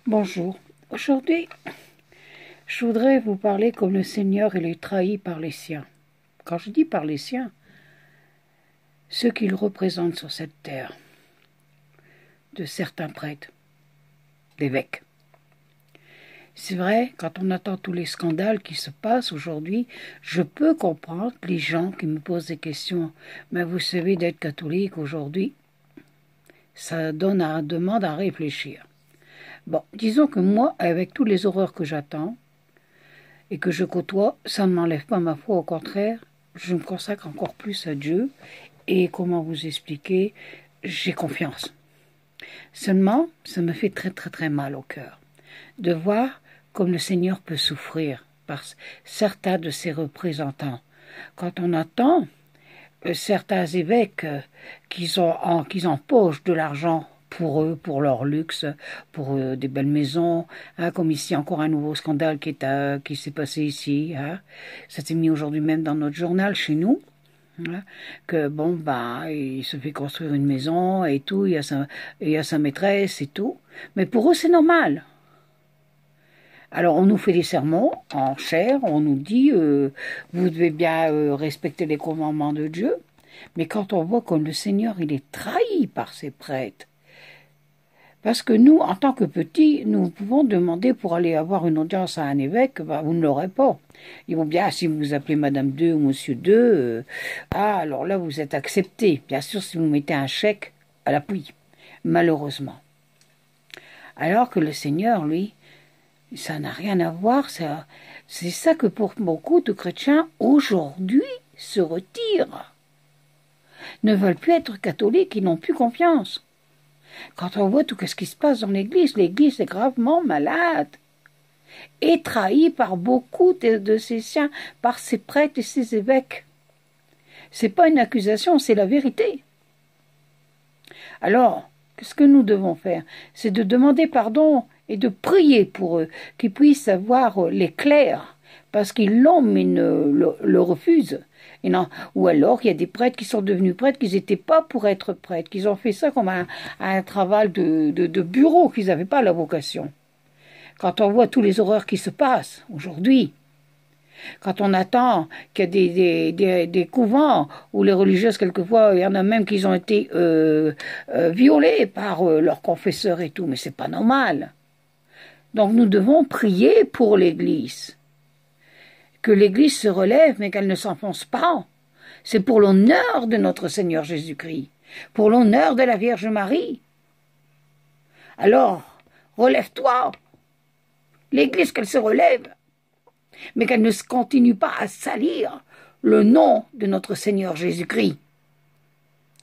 Bonjour. Aujourd'hui, je voudrais vous parler comme le Seigneur il est trahi par les siens. Quand je dis par les siens, ceux qu'il représente sur cette terre, de certains prêtres, d'évêques. C'est vrai, quand on attend tous les scandales qui se passent aujourd'hui, je peux comprendre les gens qui me posent des questions. Mais vous savez, d'être catholique aujourd'hui, ça demande à réfléchir. Bon, disons que moi, avec toutes les horreurs que j'attends et que je côtoie, ça ne m'enlève pas ma foi, au contraire, je me consacre encore plus à Dieu et comment vous expliquer, j'ai confiance. Seulement, ça me fait très mal au cœur de voir comme le Seigneur peut souffrir par certains de ses représentants. Quand on attend certains évêques qu'ils empochent de l'argent pour eux, pour leur luxe, pour des belles maisons, hein, comme ici encore un nouveau scandale qui s'est passé ici, hein. Ça s'est mis aujourd'hui même dans notre journal chez nous, hein, que bon il se fait construire une maison et tout, il y a sa maîtresse et tout, mais pour eux c'est normal. Alors on nous fait des sermons en chair, on nous dit vous devez bien respecter les commandements de Dieu, mais quand on voit comme le Seigneur il est trahi par ses prêtres, parce que nous, en tant que petits, nous pouvons demander pour aller avoir une audience à un évêque, vous ne l'aurez pas. Ils vont bien, si vous vous appelez Madame 2 ou Monsieur 2, alors là vous êtes accepté. Bien sûr, si vous mettez un chèque à l'appui, malheureusement. Alors que le Seigneur, lui, ça n'a rien à voir. C'est ça que pour beaucoup de chrétiens, aujourd'hui, se retirent. Ne veulent plus être catholiques, ils n'ont plus confiance. Quand on voit tout ce qui se passe dans l'Église est gravement malade et trahie par beaucoup de ses siens, par ses prêtres et ses évêques. C'est pas une accusation, c'est la vérité. Alors, qu'est-ce que nous devons faire? C'est de demander pardon et de prier pour eux, qu'ils puissent avoir l'éclair, parce qu'ils l'ont mais le refusent. Et non, ou alors il y a des prêtres qui sont devenus prêtres, qu'ils n'étaient pas pour être prêtres, qu'ils ont fait ça comme un travail de bureau, qu'ils n'avaient pas la vocation. Quand on voit toutes les horreurs qui se passent aujourd'hui, quand on attend qu'il y a des couvents où les religieuses, quelquefois, il y en a même qui ont été violées par leurs confesseurs et tout, mais c'est pas normal. Donc nous devons prier pour l'Église. Que l'Église se relève, mais qu'elle ne s'enfonce pas. C'est pour l'honneur de notre Seigneur Jésus-Christ, pour l'honneur de la Vierge Marie. Alors, relève-toi. L'Église, qu'elle se relève, mais qu'elle ne continue pas à salir le nom de notre Seigneur Jésus-Christ.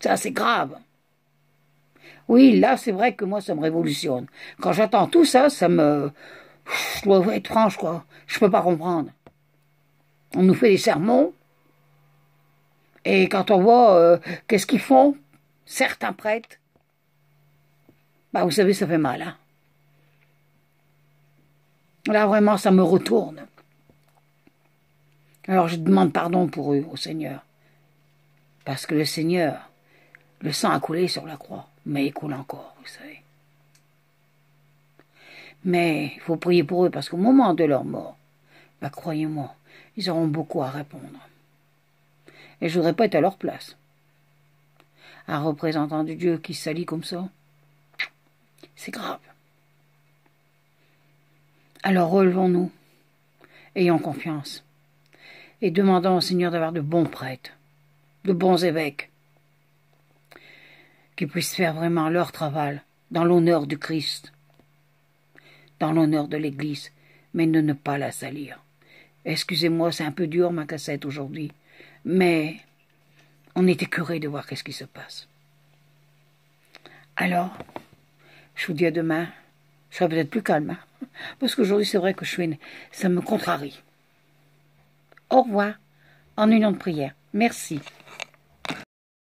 Ça, c'est grave. Oui, là, c'est vrai que moi, ça me révolutionne. Quand j'entends tout ça, je dois être franche, quoi. Je peux pas comprendre. On nous fait des sermons, et quand on voit qu'est-ce qu'ils font, certains prêtres, vous savez, ça fait mal, hein. Là, vraiment, ça me retourne. Alors, je demande pardon pour eux, au Seigneur. Parce que le Seigneur, le sang a coulé sur la croix, mais il coule encore, vous savez. Mais il faut prier pour eux, parce qu'au moment de leur mort, croyez-moi, ils auront beaucoup à répondre. Et je voudrais pas être à leur place. Un représentant de Dieu qui s'allie comme ça, c'est grave. Alors relevons-nous, ayons confiance, et demandons au Seigneur d'avoir de bons prêtres, de bons évêques, qui puissent faire vraiment leur travail dans l'honneur du Christ, dans l'honneur de l'Église, mais de ne pas la salir. Excusez-moi, c'est un peu dur ma cassette aujourd'hui, mais on est écœuré de voir qu'est-ce qui se passe. Alors, je vous dis à demain, je serai peut-être plus calme, hein, parce qu'aujourd'hui c'est vrai que ça me contrarie. Au revoir, en union de prière. Merci.